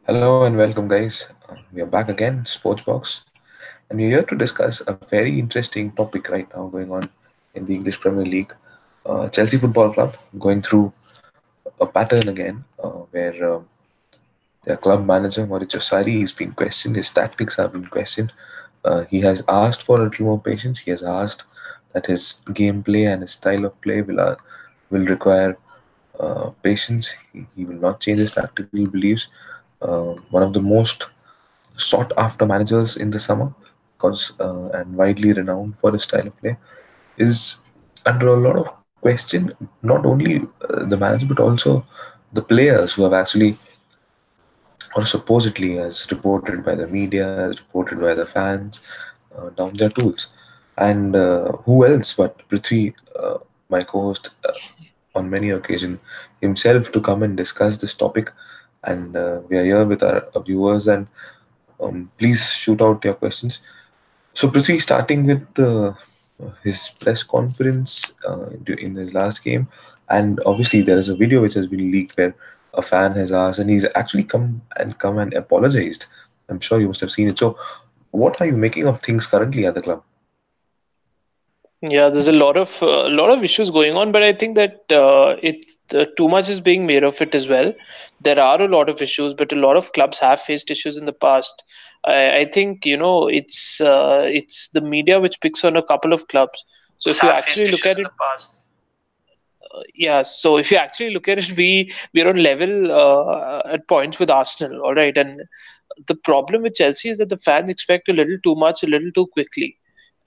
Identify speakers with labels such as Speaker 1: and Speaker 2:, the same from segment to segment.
Speaker 1: Hello and welcome, guys. We are back again, Sportsbox, and we're here to discuss a very interesting topic right now going on in the English Premier League. Chelsea Football Club going through a pattern again where their club manager Maurizio Sarri is being questioned, his tactics have been questioned. He has asked for a little more patience. He has asked that his gameplay and his style of play will require patience. He will not change his tactical beliefs. One of the most sought after managers in the summer, because and widely renowned for his style of play, is under a lot of question. Not only the manager but also the players who have actually, or supposedly, as reported by the media, as reported by the fans, down their tools. And who else but Prithvi, my co-host, on many occasions himself to come and discuss this topic. And we are here with our viewers, and please shoot out your questions. So, Prithvi, starting with his press conference in his last game, and obviously there is a video which has been leaked where a fan has asked, and he's actually come and apologized. I'm sure you must have seen it. So, what are you making of things currently at the club?
Speaker 2: Yeah, there's a lot of issues going on, but I think that it too much is being made of it as well. There are a lot of issues, but a lot of clubs have faced issues in the past. I think it's the media which picks on a couple of clubs. So if you actually look at it, yeah. So if you actually look at it, we're on level at points with Arsenal, all right. And the problem with Chelsea is that the fans expect a little too much, a little too quickly,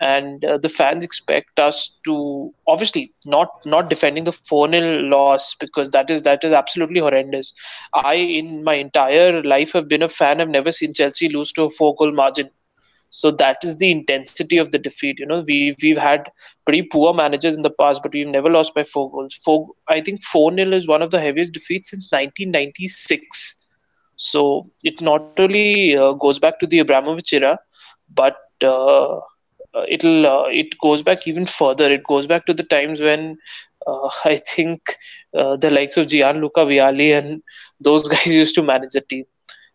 Speaker 2: and the fans expect us to obviously not defending the 4-0 loss, because that is absolutely horrendous. I, in my entire life, have been a fan. I've never seen Chelsea lose to a 4-goal margin. So that is the intensity of the defeat. We've had pretty poor managers in the past, but we've never lost by 4 goals. I think 4-0 is one of the heaviest defeats since 1996. So it not only goes back to the Abramovich era, but it goes back even further. It goes back to the times when I think the likes of Gianluca Vialli and those guys used to manage the team.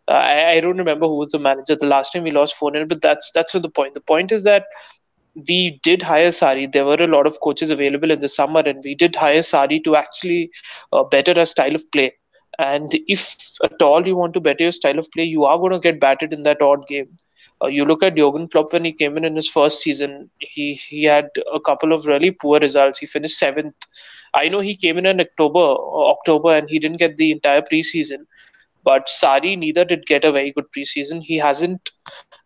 Speaker 2: I don't remember who was the manager the last time we lost 4-0, but that's not the point. The point is that we did hire Sari. There were a lot of coaches available in the summer, and we did hire Sari to actually better our style of play. And if at all you want to better your style of play, you are going to get battered in that odd game. You look at Jurgen Klopp when he came in his first season. He had a couple of really poor results. He finished seventh. I know he came in October, and he didn't get the entire preseason. But Sari neither did get a very good preseason. He hasn't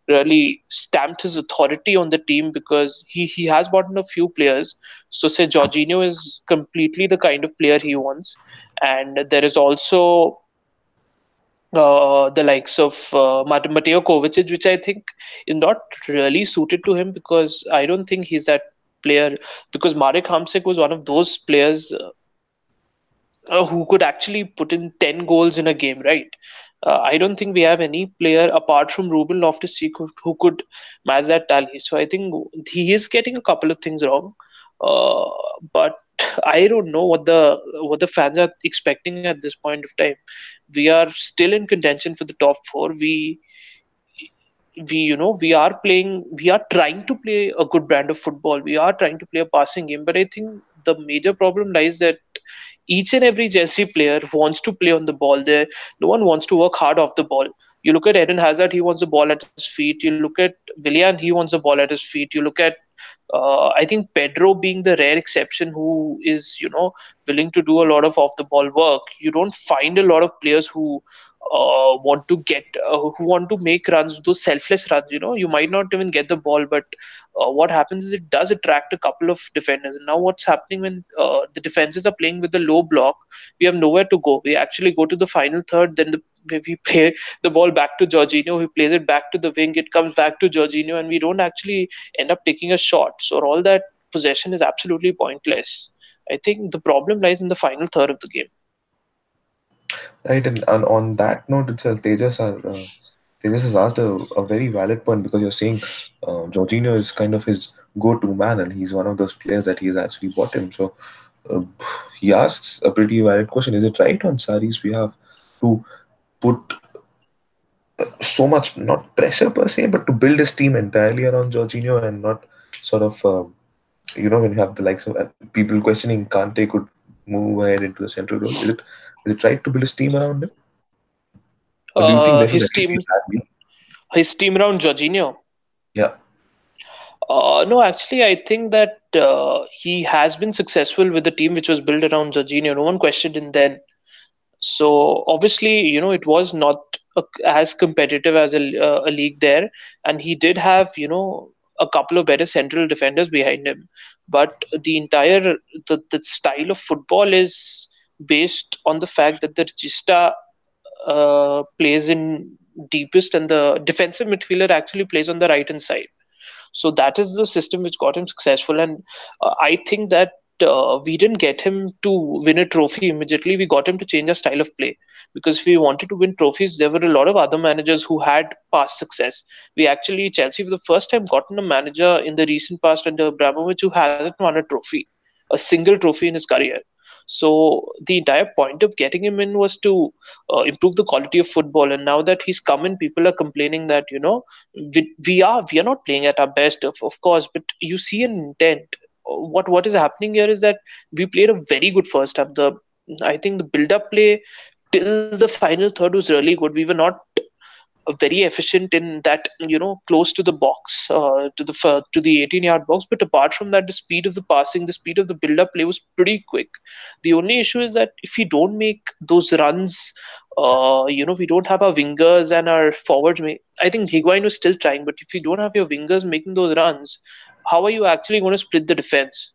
Speaker 2: really stamped his authority on the team because he has brought in a few players. So say Jorginho is completely the kind of player he wants, and there is also the likes of Mateo Kovacic, which I think is not really suited to him, because I don't think he's that player. Because Marek Hamsik was one of those players who could actually put in 10 goals in a game, right? I don't think we have any player apart from Ruben Loftus-Cheek who could match that tally. So I think he is getting a couple of things wrong. Uh, but I don't know what the fans are expecting at this point of time. We are still in contention for the top four. We are trying to play a good brand of football. We are trying to play a passing game, but I think the major problem lies that each and every Chelsea player wants to play on the ball. There, no one wants to work hard off the ball. You look at Eden Hazard, he wants the ball at his feet. You look at Willian, he wants the ball at his feet. You look at, I think Pedro being the rare exception who is, willing to do a lot of off the ball work. You don't find a lot of players who who want to make runs, those selfless runs. You might not even get the ball, but what happens is it does attract a couple of defenders. And now what's happening when the defenses are playing with the low block, we have nowhere to go. We actually go to the final third, then we play the ball back to Jorginho, who plays it back to the wing, it comes back to Jorginho, and we don't actually end up taking a shot. So all that possession is absolutely pointless. I think the problem lies in the final third of the game.
Speaker 1: Right, and on that note itself, Tejas has asked a very valid point because you're saying Jorginho is kind of his go-to man, and he's one of those players that he's actually bought him. So uh, he asks a pretty valid question: is it right on Sari's behalf to put so much, not pressure per se, but to build his team entirely around Jorginho and not sort of, when you have the likes of people questioning Kante could move ahead into the central role. Is it right to build his team around him, or do you think there should
Speaker 2: His
Speaker 1: at least be
Speaker 2: team,
Speaker 1: a plan B?
Speaker 2: around Jorginho.
Speaker 1: Yeah,
Speaker 2: No, actually, I think that he has been successful with the team which was built around Jorginho. No one questioned him then. So obviously, it was not as competitive as a league there, and he did have, a couple of better central defenders behind him. But the style of football is based on the fact that the regista plays in deepest, and the defensive midfielder actually plays on the right hand side. So that is the system which got him successful, and I think that we didn't get him to win a trophy immediately. We got him to change our style of play, because if we wanted to win trophies, there were a lot of other managers who had past success. We actually, Chelsea for the first time gotten a manager in the recent past under Abramovich who hasn't won a single trophy in his career. So the entire point of getting him in was to improve the quality of football. And now that he's come in, people are complaining that we are not playing at our best, of course, but you see an intent. What is happening here is that we played a very good first half. The I think the build up play till the final third was really good. We were not very efficient in that, close to the box, to the 18-yard box. But apart from that, the speed of the passing, the speed of the build up play was pretty quick. The only issue is that if we don't make those runs, we don't have our wingers and our forwards. I think Higuain was still trying, but if you don't have your wingers making those runs, how are you actually going to split the defense?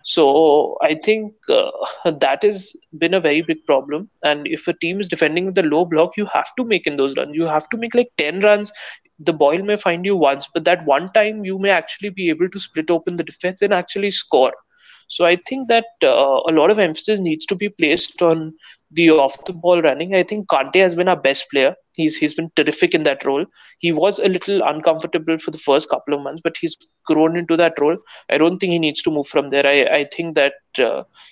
Speaker 2: So I think that has been a very big problem. And if a team is defending with a low block, you have to make in those runs. You have to make like 10 runs. The Boyle may find you once, but that one time you may actually be able to split open the defense and actually score. So I think that a lot of emphasis needs to be placed on the off the ball running. I think Kante has been our best player. He's been terrific in that role. He was a little uncomfortable for the first couple of months, but he's grown into that role. I don't think he needs to move from there. I think that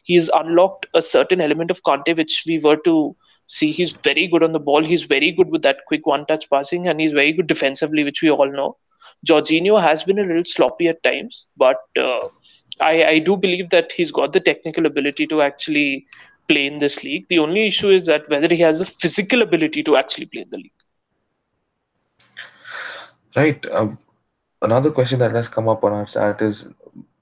Speaker 2: he's unlocked a certain element of Conte which we were to see. He's very good on the ball. He's very good with that quick one-touch passing, and he's very good defensively, which we all know. Jorginho has been a little sloppy at times, but I do believe that he's got the technical ability to actually play in this league. The only issue is that whether he has the physical ability to actually play in the league.
Speaker 1: right. Another question that has come up on our chat is,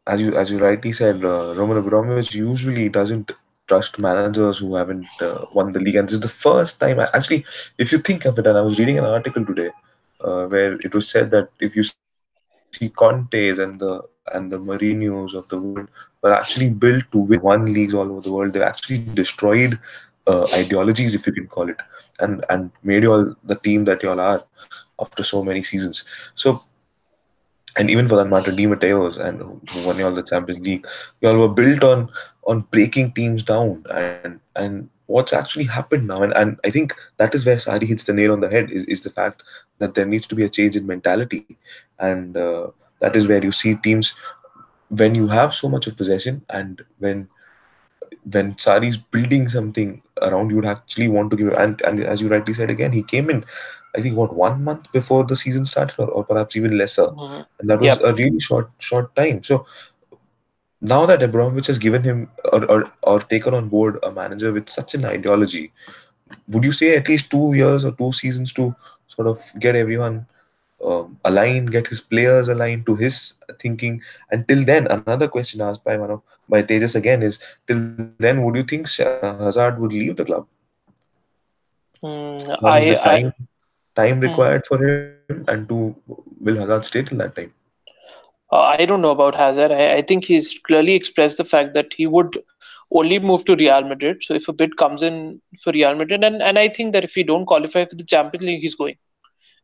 Speaker 1: as you rightly said, Roman Abramovich usually doesn't trust managers who haven't won the league, and this is the first time. Actually, if you think of it, and I was reading an article today where it was said that if you see Contes and the Mourinhos of the world were actually built to win one leagues all over the world. They actually destroyed ideologies, if you can call it, and made you all the team that you all are after so many seasons. So, and even for that matter, Di Matteo's and who won you all the Champions League, you all were built on breaking teams down, and what's actually happened now, and I think that is where Sari hits the nail on the head, is the fact that there needs to be a change in mentality, and that is where you see teams when you have so much of possession, and when Sari's building something around, you would actually want to give, and as you rightly said again, he came in, I think, what, 1 month before the season started, or perhaps even lesser,
Speaker 2: Mhm.
Speaker 1: and that was
Speaker 2: Yep.
Speaker 1: a really short time. So now that Abramovich has given him, or taken on board a manager with such an ideology, would you say at least 2 years or 2 seasons to sort of get everyone aligned, get his players aligned to his thinking? Until then, another question asked by Tejas again is, till then, would you think Hazard would leave the club?
Speaker 2: Mm,
Speaker 1: What is the
Speaker 2: I
Speaker 1: time
Speaker 2: mm,
Speaker 1: required for him, and to will Hazard stay till that time?
Speaker 2: I don't know about Hazard. I think he's clearly expressed the fact that he would only move to Real Madrid. So if a bid comes in for Real Madrid, and I think that if we don't qualify for the Champions League, he's going.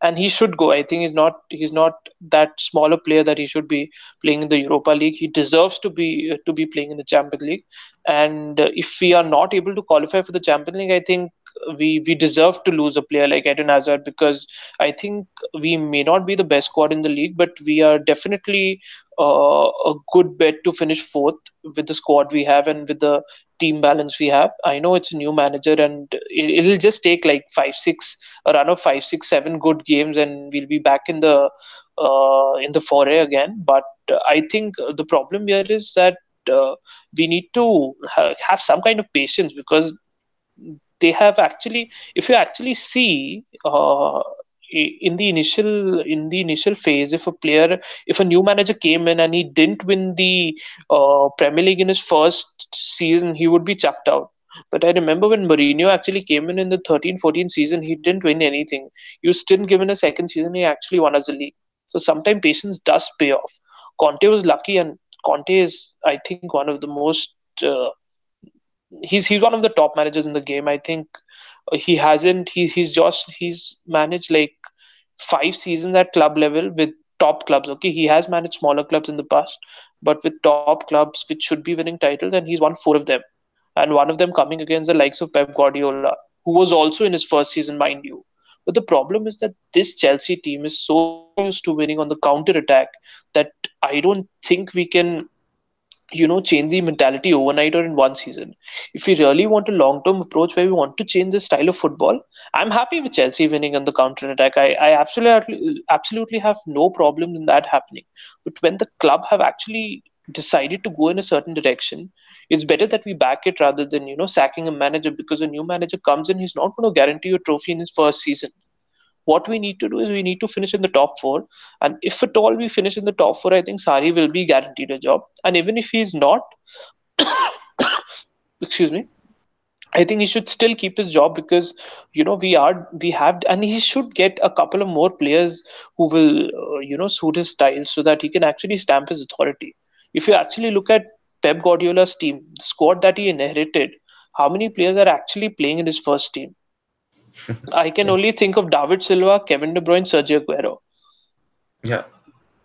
Speaker 2: And he should go. I think he's not that smaller player that he should be playing in the Europa League. He deserves to be playing in the Champions League. And if we are not able to qualify for the Champions League, I think we deserve to lose a player like Eden Hazard, because I think we may not be the best squad in the league, but we are definitely a good bet to finish fourth with the squad we have and with the team balance we have. I know it's a new manager, and it'll just take like a run of 5, 6, 7 good games, and we'll be back in the foray again. But I think the problem here is that uh, we need to have some kind of patience, because they have actually, if you actually see, in the initial phase, if a new manager came in and he didn't win the Premier League in his first season, he would be chucked out. But I remember when Mourinho actually came in the 13-14 season, he didn't win anything. He was still given a second season, he actually won us the league. So sometimes patience does pay off. Conte was lucky, and Conte is, I think, one of the most he's one of the top managers in the game. I think he hasn't he's managed like 5 seasons at club level with top clubs. Okay, he has managed smaller clubs in the past, but with top clubs which should be winning titles, and he's won 4 of them, and one of them coming against the likes of Pep Guardiola, who was also in his first season, mind you. But the problem is that this Chelsea team is so used to winning on the counter attack that I don't think we can change the mentality overnight or in one season. If we really want a long term approach where we want to change the style of football, I'm happy with Chelsea winning on the counter attack. I absolutely have no problem in that happening. But when the club have actually decided to go in a certain direction, it's better that we back it rather than sacking a manager, because a new manager comes in, he's not going to guarantee you a trophy in his first season. What we need to do is we need to finish in the top four. And if at all we finish in the top four, I think Sari will be guaranteed a job. And even if he's not, excuse me, I think he should still keep his job, because we have, and he should get a couple of more players who will suit his style, so that he can actually stamp his authority. If you actually look at Pep Guardiola's team, the squad that he inherited, how many players are actually playing in his first team? I can
Speaker 1: Yeah,
Speaker 2: only think of David Silva, Kevin De Bruyne, Sergio Aguero.
Speaker 1: yeah,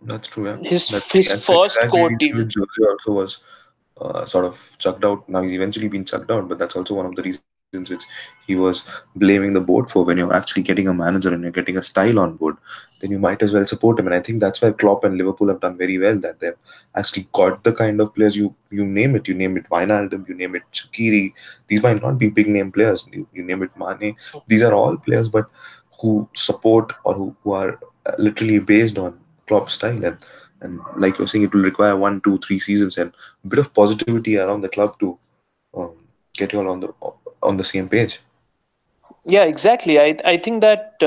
Speaker 1: that's true. Yeah,
Speaker 2: His
Speaker 1: that's the
Speaker 2: first
Speaker 1: exactly
Speaker 2: core
Speaker 1: reason
Speaker 2: team.
Speaker 1: which Jose also was sort of chucked out. Now he's eventually been chucked out, but that's also one of the reasons which he was blaming the board for. When you're actually getting a manager and you're getting a style on board, then you might as well support him. And I think that's why Klopp and Liverpool have done very well. That they've actually got the kind of players you name it Wijnaldum, you name it Shaqiri. These might not be big name players. You name it Mane. These are all players, but who support or who are literally based on Klopp's style. And like you're saying, it will require 1, 2, 3 seasons and a bit of positivity around the club to um, get you all on the same page.
Speaker 2: Yeah, exactly. I think that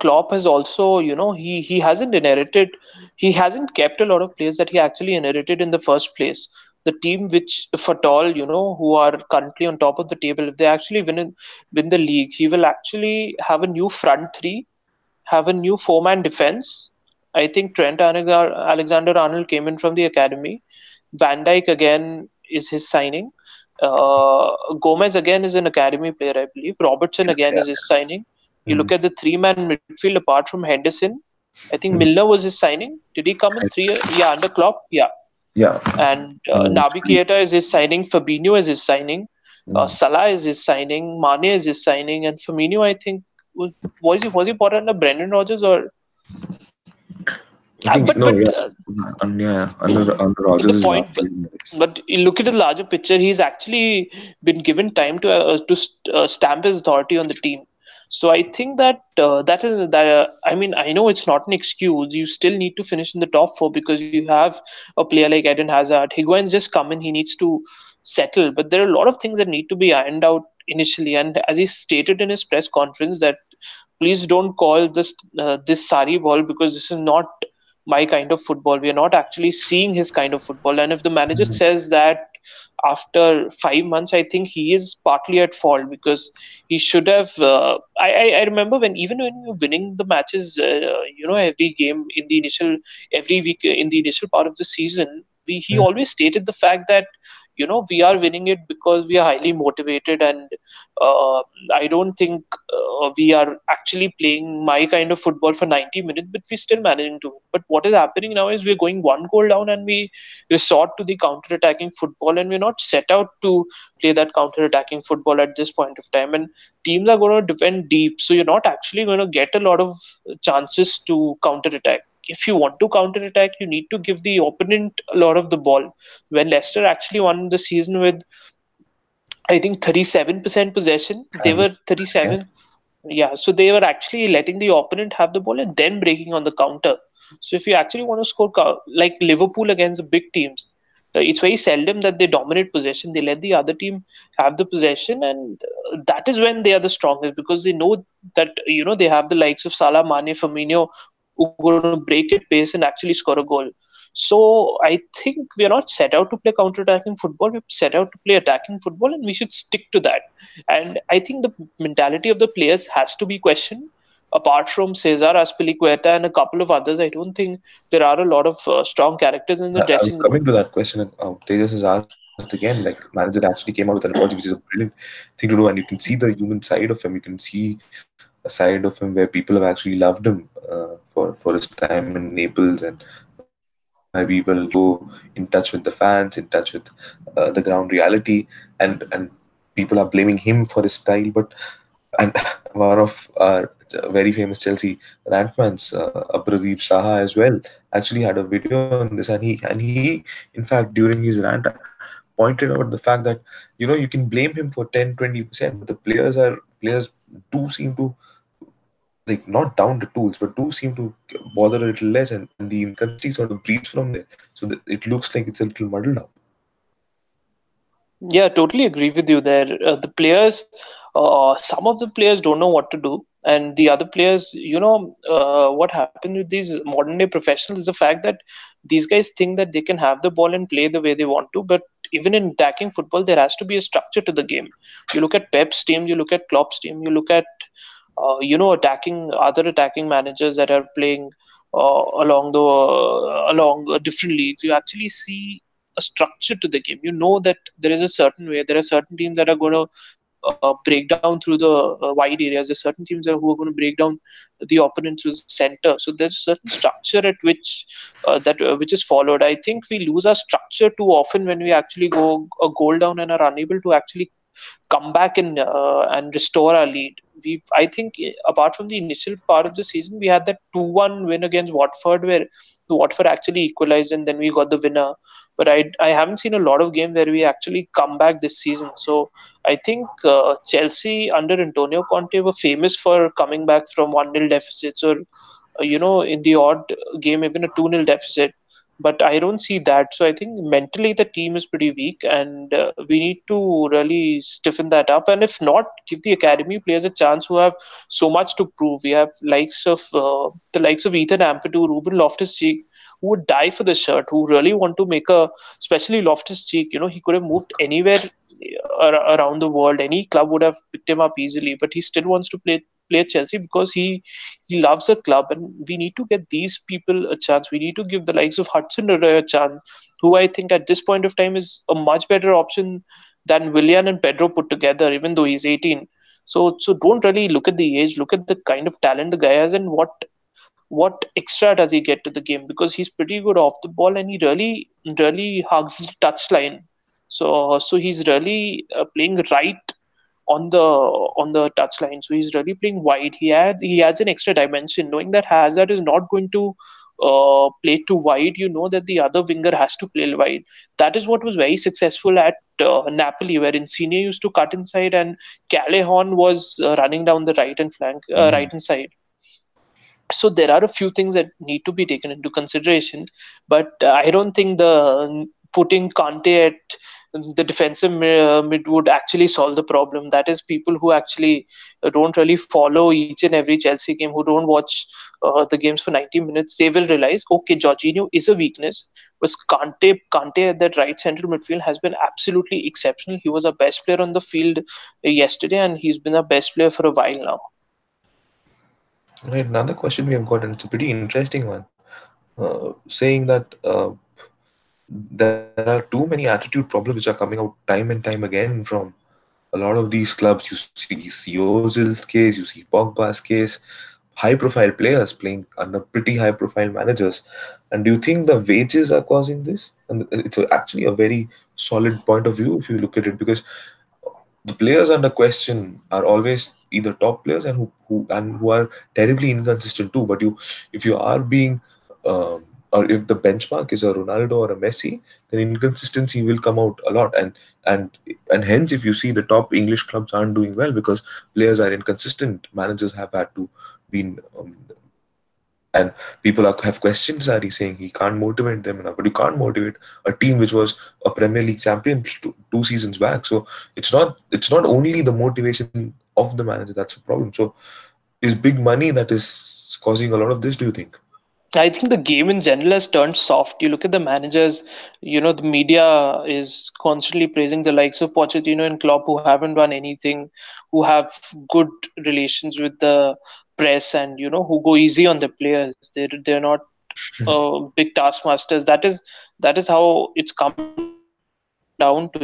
Speaker 2: Klopp has also, he hasn't kept a lot of players that he actually inherited in the first place. The team which, if at all, who are currently on top of the table, if they actually win the league, he will actually have a new front three, have a new four-man defense. I think Alexander Arnold came in from the academy. Van Dijk again is his signing. Gomez again is an academy player, I believe. Robertson again
Speaker 1: Yeah.
Speaker 2: is his signing. You
Speaker 1: Mm.
Speaker 2: look at the three-man midfield apart from Henderson. I think
Speaker 1: Mm.
Speaker 2: Milner was his signing. Did he come in
Speaker 1: I-
Speaker 2: 3 years? Yeah, under Klopp. Yeah.
Speaker 1: Yeah.
Speaker 2: And Naby
Speaker 1: Three.
Speaker 2: Keita is his signing. Fabinho is his signing.
Speaker 1: Mm.
Speaker 2: Salah is his signing. Mane is his signing. And Firmino, I think, was he bought under Brendan Rodgers, or
Speaker 1: I think
Speaker 2: but
Speaker 1: no,
Speaker 2: but
Speaker 1: yeah, yeah, under
Speaker 2: but the
Speaker 1: Rodgers'
Speaker 2: point,
Speaker 1: last season. Yes.
Speaker 2: but you look at the larger picture, he's actually been given time to stamp his authority on the team. So I think that I mean, I know it's not an excuse. You still need to finish in the top four, because you have a player like Eden Hazard. Higuain's just come in; he needs to settle. But there are a lot of things that need to be ironed out initially. And as he stated in his press conference, that please don't call this Sari ball, because this is not my kind of football. We are not actually seeing his kind of football. And if the manager says that after 5 months, I think he is partly at fault, because he should have. I remember when, even when you're winning the matches, every game in the initial, every week in the initial part of the season, he
Speaker 1: Mm.
Speaker 2: always stated the fact that we are winning it because we are highly motivated, and uh, I don't think we are actually playing my kind of football for 90 minutes, but we're still managing to win. But what is happening now is we're going one goal down, and we resort to the counter-attacking football, and we're not set out to play that counter-attacking football at this point of time. And teams are going to defend deep, so you're not actually going to get a lot of chances to counter-attack. if you want to counter attack, you need to give the opponent a lot of the ball. When Leicester actually won the season with, I think, 37% possession, they
Speaker 1: And
Speaker 2: were
Speaker 1: yeah,
Speaker 2: 37. Yeah, so they were actually letting the opponent have the ball and then breaking on the counter. So if you actually want to score like Liverpool against the big teams, it's very seldom that they dominate possession. They let the other team have the possession, and that is when they are the strongest, because they know that they have the likes of Salah, Mane, Firmino who are going to break at pace and actually score a goal. So I think we are not set out to play counter-attacking football. We're set out to play attacking football, and we should stick to that. And I think the mentality of the players has to be questioned. Apart from Cesar Azpilicueta and a couple of others, I don't think there are a lot of strong characters in the
Speaker 1: I was
Speaker 2: dressing room.
Speaker 1: coming to that question. Tejas has asked again. Like manager actually came out with an apology, which is a brilliant thing to do, and you can see the human side of him. You can see a side of him where people have actually loved him for his time in Naples, and why people go in touch with the fans, in touch with the ground reality, and people are blaming him for his style. And one of our very famous Chelsea rantmans, Abradeep Saha as well, actually had a video on this, and he in fact during his rant pointed out the fact that you can blame him for 10-20%, but the players do seem to, like, not down the tools, but do seem to bother a little less, and the inconsistency sort of breeds from there. So that it looks like it's a little muddled up.
Speaker 2: Yeah, totally agree with you there. The players, some of the players don't know what to do, and the other players, what happened with these modern day professionals is the fact that these guys think that they can have the ball and play the way they want to. But even in attacking football, there has to be a structure to the game. You look at Pep's team, you look at Klopp's team, you look at, attacking other attacking managers that are playing along different leagues. You actually see a structure to the game. You know that there is a certain way. There are certain teams that are going to break down through the wide areas. There's certain teams who are going to break down the opponent through the center. So there's a certain structure at which is followed. I think we lose our structure too often when we actually go a goal down and are unable to actually come back and restore our lead. I think, apart from the initial part of the season, we had that 2-1 win against Watford, where Watford actually equalized and then we got the winner. But I haven't seen a lot of games where we actually come back this season. So I think Chelsea under Antonio Conte were famous for coming back from 1-0 deficits, or in the odd game even a 2-0 deficit. But I don't see that. So I think mentally the team is pretty weak, and we need to really stiffen that up. And if not, give the academy players a chance who have so much to prove. We have the likes of Ethan Ampadu, Ruben Loftus-Cheek, who would die for the shirt, who really want to make especially Loftus-Cheek. He could have moved anywhere around the world. Any club would have picked him up easily, but he still wants to play at Chelsea because he loves a club, and we need to get these people a chance. We need to give the likes of Hudson-Odoi a chance, who I think at this point of time is a much better option than Willian and Pedro put together, even though he's 18. So don't really look at the age, look at the kind of talent the guy has, and what extra does he get to the game, because he's pretty good off the ball and he really hugs the touchline. So he's really playing right on the touchline. So he's really playing wide. He adds an extra dimension. Knowing that Hazard is not going to play too wide, you know that the other winger has to play wide. That is what was very successful at Napoli, where Insigne used to cut inside and Callejon was running down the right and flank, right
Speaker 1: Mm.
Speaker 2: hand side. So there are a few things that need to be taken into consideration, but I don't think the putting Kante at the defensive mid would actually solve the problem. That is, people who actually don't really follow each and every Chelsea game, who don't watch the games for 90 minutes, they will realize, okay, Jorginho is a weakness, but Kante at that right central midfield has been absolutely exceptional. He was our best player on the field yesterday, and he's been our best player for a while now.
Speaker 1: Right, another question we have got, and it's a pretty interesting one, saying that there are too many attitude problems which are coming out time and time again from a lot of these clubs. You see Ozil's case, you see Pogba's case, high-profile players playing under pretty high-profile managers. And do you think the wages are causing this? And it's actually a very solid point of view if you look at it, because the players under question are always either top players and who are terribly inconsistent too. But if you are being um, or if the benchmark is a Ronaldo or a Messi, then inconsistency will come out a lot, and and hence if you see the top English clubs aren't doing well because players are inconsistent. Managers have had to been and people have questioned Sarri saying he can't motivate them enough. But you can't motivate a team which was a Premier League champion two seasons back. So it's not only the motivation of the manager that's a problem. So is big money that is causing a lot of this? Do you think?
Speaker 2: I think the game in general has turned soft. You look at the managers, the media is constantly praising the likes of Pochettino and Klopp, who haven't done anything, who have good relations with the press, and who go easy on the players. They're not big taskmasters. That is how it's come down to.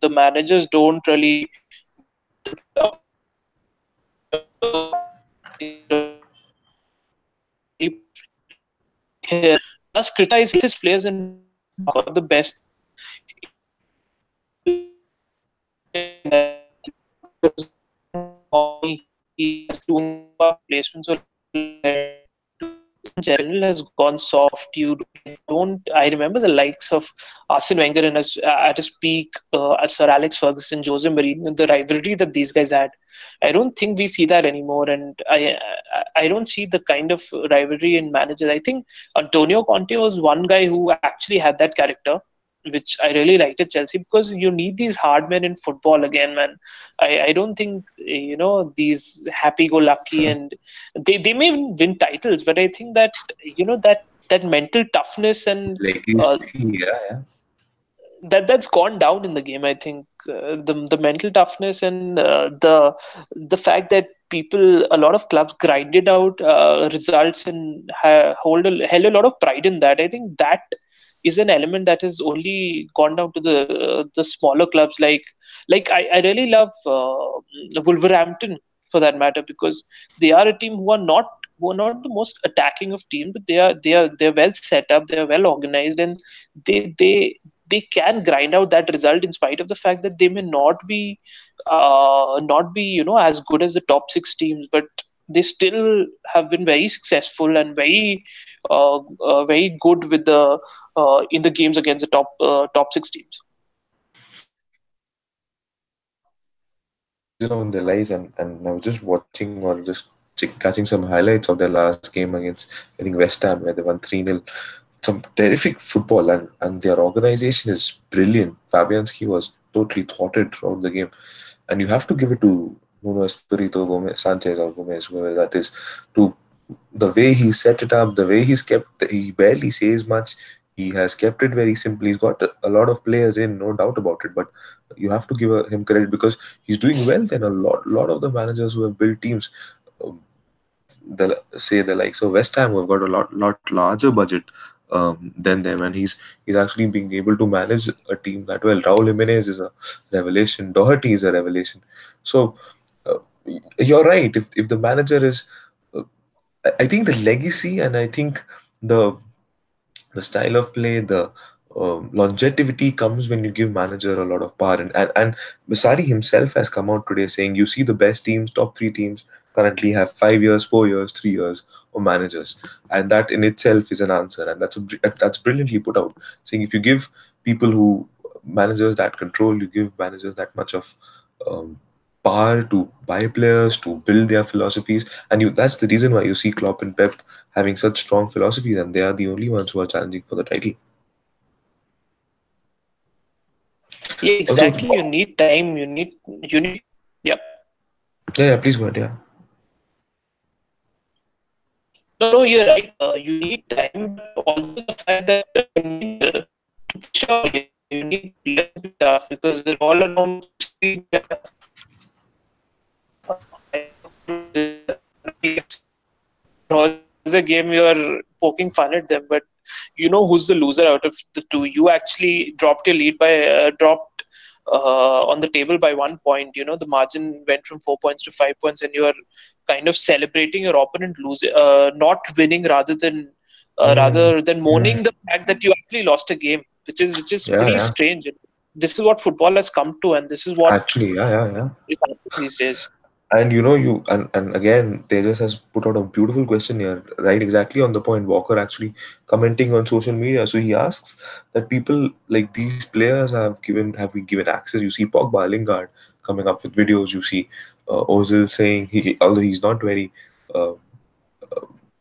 Speaker 2: The managers don't really give the player opportunities to really thus criticizing his players and saying he's not got the best players. He has to only do our replacements or managers in general has gone soft. I remember the likes of Arsene Wenger at his peak, Sir Alex Ferguson, Jose Mourinho, the rivalry that these guys had. I don't think we see that anymore, and I don't see the kind of rivalry in managers. I think Antonio Conte was one guy who actually had that character, which I really liked at Chelsea, because you need these hard men in football again, man. I don't think these happy-go-lucky, and they may win titles, but I think that that mental toughness and uh,
Speaker 1: Legacy, yeah, yeah.
Speaker 2: that's gone down in the game. I think the mental toughness and the fact that a lot of clubs grinded out results and held a lot of pride in that. I think that is an element that has only gone down to the smaller clubs. I really love Wolverhampton, for that matter, because they are a team who are not the most attacking of teams, but they're well set up, they're well organized, and they they they can grind out that result in spite of the fact that they may not be as good as the top six teams, but they still have been very successful and very good with the in the games against the top six teams.
Speaker 1: Yeah, because in their lives, and I was just watching or just catching some highlights of their last game against, I think, West Ham, where they won 3-0. Some terrific football, and their organization is brilliant. Fabianski was totally thwarted throughout the game, and you have to give it to Nuno Espirito Gomez, Sanchez or Gomez, whoever that is, to the way he set it up, the way he barely says much. He has kept it very simple. He's got a lot of players in, no doubt about it. But you have to give him credit because he's doing well than a lot of the managers who have built teams. um, the likes of West Ham, who have got a lot larger budget than them, and he's actually being able to manage a team that well. Raul Jimenez is a revelation. Doherty is a revelation. So uh, you're right. If the manager is, uh, I think the legacy, and I think the the style of play, the longevity comes when you give manager a lot of power. And Masari himself has come out today saying you see the best teams, top three teams currently have 5 years, 4 years, 3 years of managers, and that in itself is an answer, and that's brilliantly put out. Saying if you give people who managers that control, you give managers that much of um, power to buy players, to build their philosophies, and that's the reason why you see Klopp and Pep having such strong philosophies, and they are the only ones who are challenging for the title.
Speaker 2: Yeah,
Speaker 1: Also,
Speaker 2: exactly. You need time. You need. Yep.
Speaker 1: yeah, please go ahead. Yeah,
Speaker 2: No, no, you're right. You need time, but also the fact that you need to push out. You need players to be tough because they're all around. Is a game you're poking fun at them, but you know who's the loser out of the two. You actually dropped your lead by dropped on the table by 1 point. The margin went from 4 points to 5 points, and you're kind of celebrating your opponent losing, not winning, rather than
Speaker 1: yeah,
Speaker 2: mourning the fact that you actually lost a game, which is
Speaker 1: yeah,
Speaker 2: pretty
Speaker 1: yeah.
Speaker 2: strange. This is what football has come to, and this is what
Speaker 1: Actually, yeah, yeah, yeah.
Speaker 2: is happening these days.
Speaker 1: And and again, Tejas has put out a beautiful question here, right? Exactly on the point. Walker actually commenting on social media. So he asks that people like these players have been given access. You see Pogba, Lingard coming up with videos. You see Ozil saying although he's not very uh,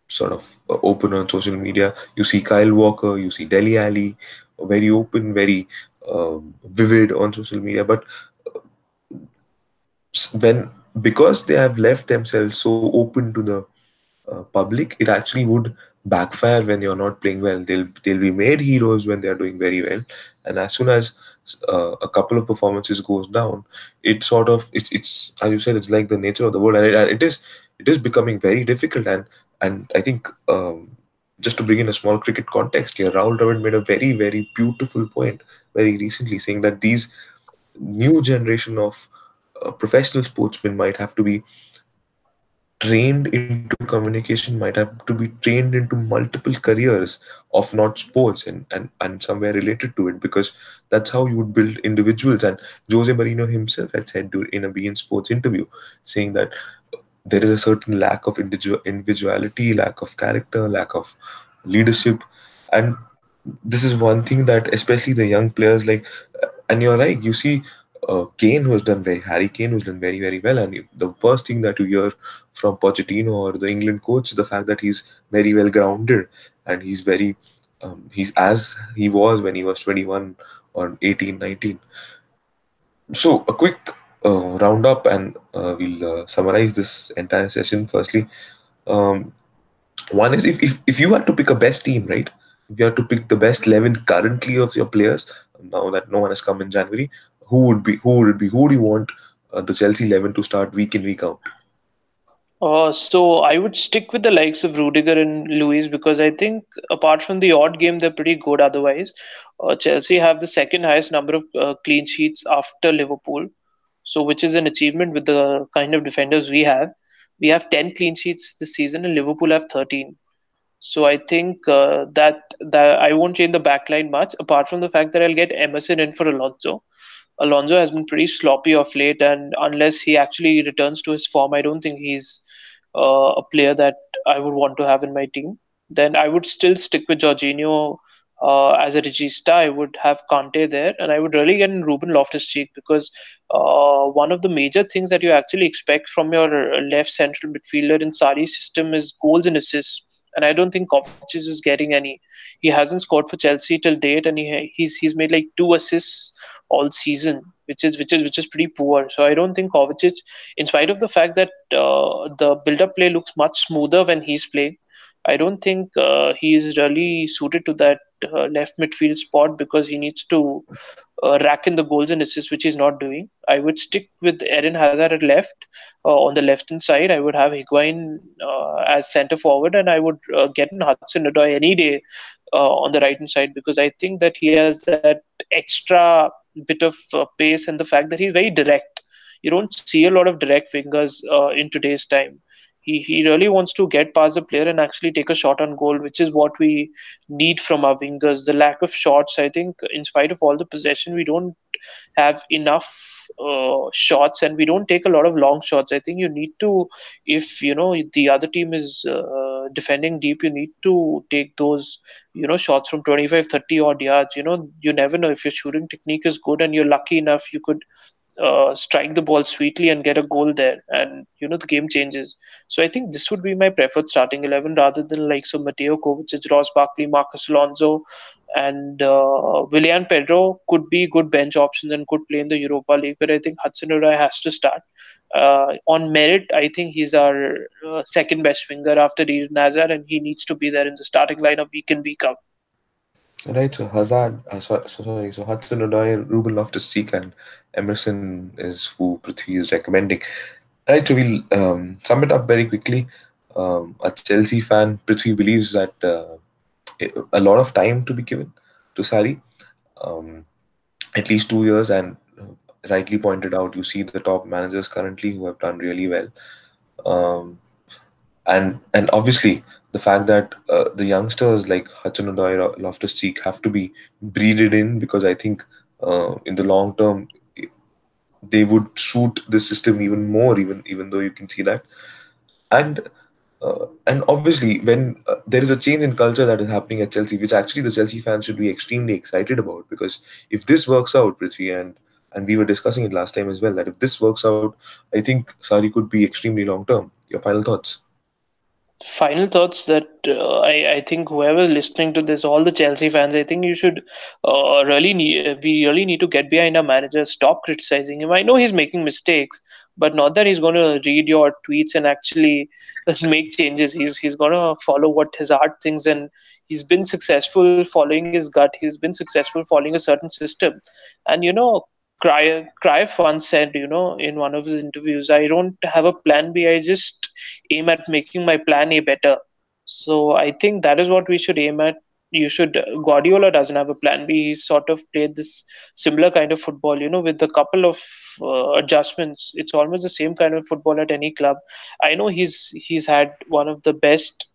Speaker 1: sort of open on social media. You see Kyle Walker, you see Deli Ali, very open, very vivid on social media. But when because they have left themselves so open to the public, it actually would backfire when you're not playing well. They'll be made heroes when they are doing very well, and as soon as a couple of performances goes down, it sort of it's as you said, it's like the nature of the world, and it is becoming very difficult. And I think just to bring in a small cricket context here, Rahul Dravid made a very beautiful point very recently, saying that these new generation of professional sportsmen might have to be trained into communication, might have to be trained into multiple careers of not sports and somewhere related to it, because that's how you would build individuals. And Jose Marino himself had said in a beIN Sports interview, saying that there is a certain lack of individuality, lack of character, lack of leadership. And this is one thing that especially the young players like, and you're right, you see Harry Kane who's done very well, and the first thing that you hear from Pochettino or the England coach is the fact that he's very well grounded, and he's as he was when he was 21 or 18, 19. So a quick roundup, and we'll summarize this entire session. Firstly, um, one is if you had to pick a best team, right? If you had to pick the best 11 currently of your players, now that no one has come in January, who would you want the Chelsea 11 to start week in, week out?
Speaker 2: So I would stick with the likes of Rudiger and Luis because I think apart from the odd game, they're pretty good otherwise. Chelsea have the second highest number of clean sheets after Liverpool, so which is an achievement with the kind of defenders we have. We have 10 clean sheets this season, and Liverpool have 13. So I think that I won't change the backline much, apart from the fact that I'll get Emerson in for Alonso. Alonso has been pretty sloppy of late, and unless he actually returns to his form, I don't think he's a player that I would want to have in my team. Then I would still stick with Jorginho as a regista. I would have Kante there, and I would really get in Ruben Loftus-Cheek because one of the major things that you actually expect from your left central midfielder in Sarri's system is goals and assists. And I don't think Kovacic is getting any. He hasn't scored for Chelsea till date, and he's made like 2 assists all season, which is pretty poor. So I don't think Kovacic, in spite of the fact that the build-up play looks much smoother when he's playing, I don't think he is really suited to that left midfield spot because he needs to rack in the goals and assists, which he's not doing. I would stick with Eden Hazard at left. On the left hand side, I would have Higuain as centre forward, and I would get in Hudson Odoi any day on the right hand side because I think that he has that extra bit of pace and the fact that he's very direct. You don't see a lot of direct fingers in today's time. He really wants to get past the player and actually take a shot on goal, which is what we need from our wingers. The lack of shots, I think, in spite of all the possession, we don't have enough shots, and we don't take a lot of long shots. I think you need to, if the other team is defending deep, you need to take those shots from 25, 30 odd yards. You never know if your shooting technique is good and you're lucky enough, you could strike the ball sweetly and get a goal there, and the game changes. So I think this would be my preferred starting 11 rather than like so Mateo Kovacic, Ross Barkley, Marcus Alonso, and Willian Pedro could be good bench options and could play in the Europa League. But I think Hudson Odoi has to start. On merit, I think he's our second best winger after Eden Hazard, and he needs to be there in the starting lineup week in week out.
Speaker 1: Right, so Hazard, so Hudson Odoi, Ruben Loftus-Cheek, and Emerson is who Prithvi is recommending. Right, so we'll sum it up very quickly. A Chelsea fan, Prithvi believes that a lot of time to be given to Sarri, um, at least 2 years, and rightly pointed out, you see the top managers currently who have done really well. Um, and obviously the fact that the youngsters like Hudson-Odoi, Loftus-Cheek have to be breeded in, because I think in the long term they would suit the system even more, even though you can see that. And obviously, when there is a change in culture that is happening at Chelsea, which actually the Chelsea fans should be extremely excited about, because if this works out, Prithvi, and we were discussing it last time as well, that if this works out, I think Sari could be extremely long term. Your final thoughts?
Speaker 2: Final thoughts that I think whoever's listening to this, all the Chelsea fans, I think you should we really need to get behind our manager, stop criticizing him. I know he's making mistakes, but not that he's going to read your tweets and actually make changes. He's going to follow what his heart thinks, and he's been successful following his gut. He's been successful following a certain system, and Cruyff once said, in one of his interviews, I don't have a plan B. I just aim at making my plan A better. So I think that is what we should aim at. You should. Guardiola doesn't have a plan B. He's sort of played this similar kind of football, with a couple of adjustments. It's almost the same kind of football at any club. I know he's had one of the best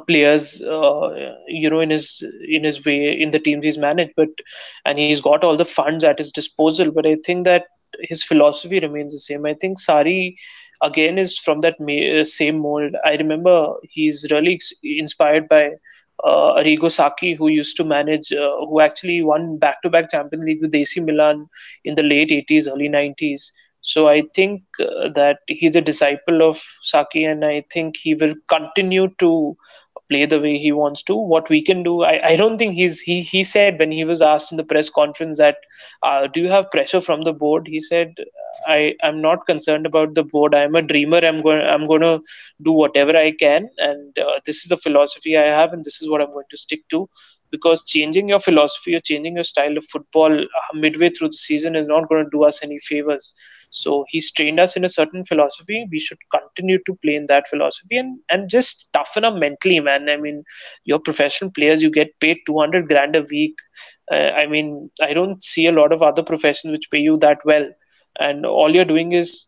Speaker 2: players in his way in the teams he's managed, but and he's got all the funds at his disposal, but I think that his philosophy remains the same. I think Sari again is from that same mold. I remember he's really inspired by Arrigo Sacchi, who used to manage, who actually won back-to-back Champions League with AC Milan in the late 80s, early 90s. So I think that he's a disciple of Saki, and I think he will continue to play the way he wants to. What we can do, I don't think he said when he was asked in the press conference that do you have pressure from the board? He said, I'm not concerned about the board. I'm a dreamer. I'm going to do whatever I can, and this is the philosophy I have, and this is what I'm going to stick to. Because changing your philosophy or changing your style of football midway through the season is not going to do us any favors. So he's trained us in a certain philosophy. We should continue to play in that philosophy, and just toughen up mentally, man. I mean, you're professional players. You get paid 200 grand a week. I mean, I don't see a lot of other professions which pay you that well, and all you're doing is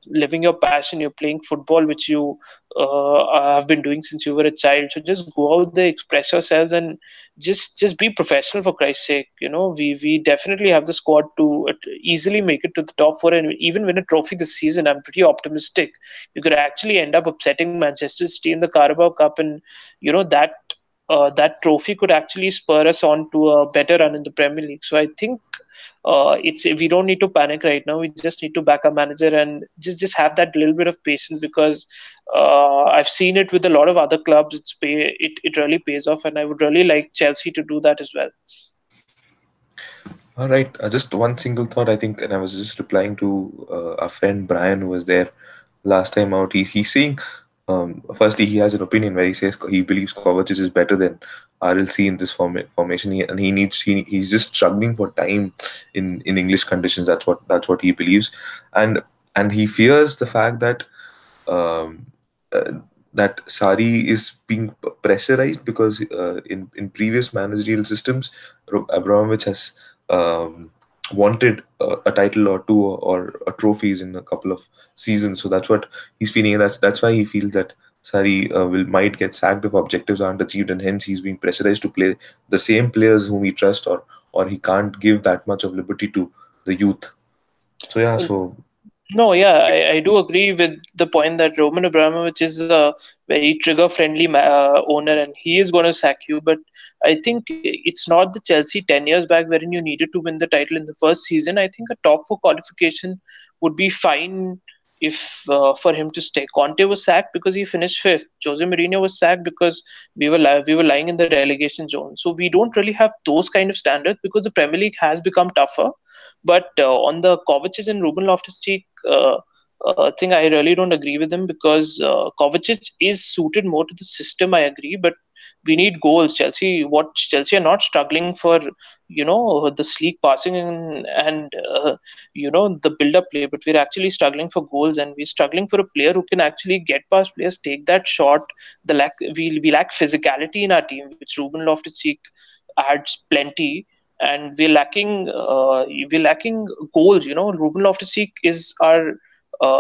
Speaker 2: living your passion. You're playing football, which you have been doing since you were a child. So just go out there, express yourselves, and just be professional, for Christ's sake. We definitely have the squad to easily make it to the top four and even win a trophy this season. I'm pretty optimistic. You could actually end up upsetting Manchester City in the Carabao Cup, and that trophy could actually spur us on to a better run in the Premier League. So I think it's we don't need to panic right now. We just need to back our manager and just have that little bit of patience, because I've seen it with a lot of other clubs. It really pays off, and I would really like Chelsea to do that as well.
Speaker 1: All right, just one single thought, I think, and I was just replying to our friend Brian, who was there last time out. He's saying, firstly, he has an opinion where he says he believes Kovacic is better than RLC in this formation, and he's just struggling for time in English conditions. That's what he believes, and and he fears the fact um, uh, that Sari is being pressurized, because in previous managerial systems, Abramovich has wanted a title or two, or a trophies in a couple of seasons. So that's what he's feeling, and that's why he feels that Sari will might get sacked if objectives aren't achieved, and hence he's being pressurized to play the same players whom he trusts, or he can't give that much of liberty to the youth. So yeah, so
Speaker 2: No, yeah, I do agree with the point that Roman Abramovich is a very trigger-friendly owner, and he is going to sack you. But I think it's not the Chelsea 10 years back wherein you needed to win the title in the first season. I think a top four qualification would be fine if for him to stay. Conte was sacked because he finished fifth. Jose Mourinho was sacked because we were lying in the relegation zone. So we don't really have those kind of standards because the Premier League has become tougher. But on the Kovacic and Ruben Loftus-Cheek thing, I really don't agree with him, because Kovacic is suited more to the system. I agree, but we need goals. Chelsea are not struggling for the sleek passing and the build-up play, but we're actually struggling for goals, and we're struggling for a player who can actually get past players, take that shot. We lack physicality in our team, which Ruben Loftus-Cheek adds plenty, and we're lacking goals. Ruben Loftus-Cheek is our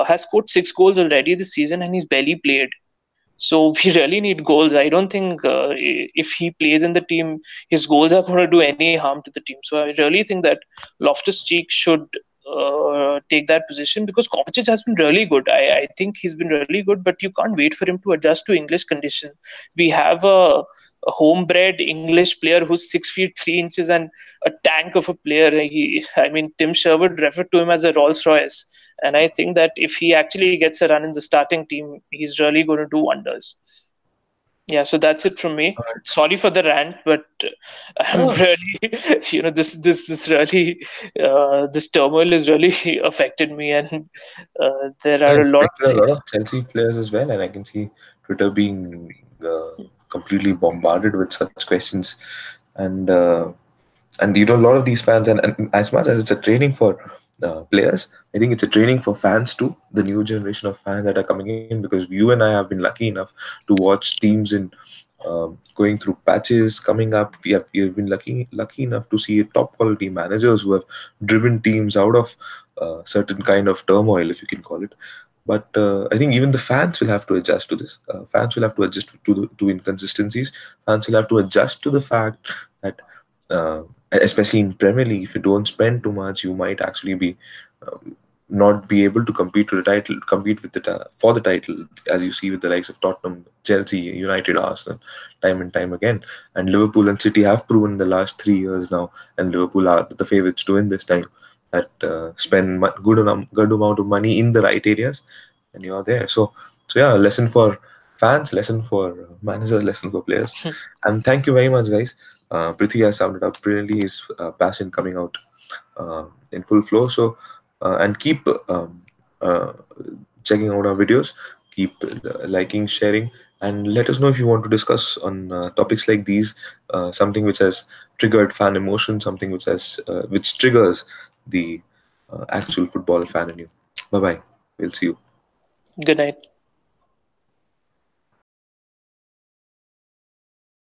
Speaker 2: has scored 6 goals already this season, and he's barely played. So we really need goals. I don't think if he plays in the team, his goals are going to do any harm to the team. So I really think that Loftus-Cheek should take that position, because Kovacic has been really good. I think he's been really good, but you can't wait for him to adjust to English condition. We have a homebred English player who's 6 feet 3 inches and a tank of a player. I mean, Tim Sherwood referred to him as a Rolls Royce, and I think that if he actually gets a run in the starting team, he's really going to do wonders. Yeah, so that's it from me. Sorry for the rant, but I'm
Speaker 1: Oh,
Speaker 2: really, this really, this turmoil has really affected me, and there
Speaker 1: yeah,
Speaker 2: are a
Speaker 1: it's
Speaker 2: lot of
Speaker 1: affected a lot
Speaker 2: things.
Speaker 1: of Chelsea players as well, and I can see Twitter being completely bombarded with such questions, and a lot of these fans, and as much as it's a training for players, I think it's a training for fans too, the new generation of fans that are coming in, because you and I have been lucky enough to watch teams in going through patches coming up. We have been lucky enough to see top quality managers who have driven teams out of certain kind of turmoil, if you can call it. But I think even the fans will have to adjust to this. Fans will have to adjust to inconsistencies. Fans will have to adjust to the fact that, uh, especially in Premier League, if you don't spend too much, you might actually be not be able to compete to the title, compete with for the title, as you see with the likes of Tottenham, Chelsea, United, Arsenal, time and time again. And Liverpool and City have proven in the last 3 years now, and Liverpool are the favourites to win this time. That spend good amount of money in the right areas, and you're there. So yeah, lesson for fans, lesson for managers, lesson for players. And thank you very much, guys. Prithvi has summed it up brilliantly. His passion coming out in full flow. So and keep uh, checking out our videos. Keep liking, sharing, and let us know if you want to discuss on topics like these. Something which has triggered fan emotion, something which triggers the actual football fan in you. Bye bye. We'll see you.
Speaker 2: Good night.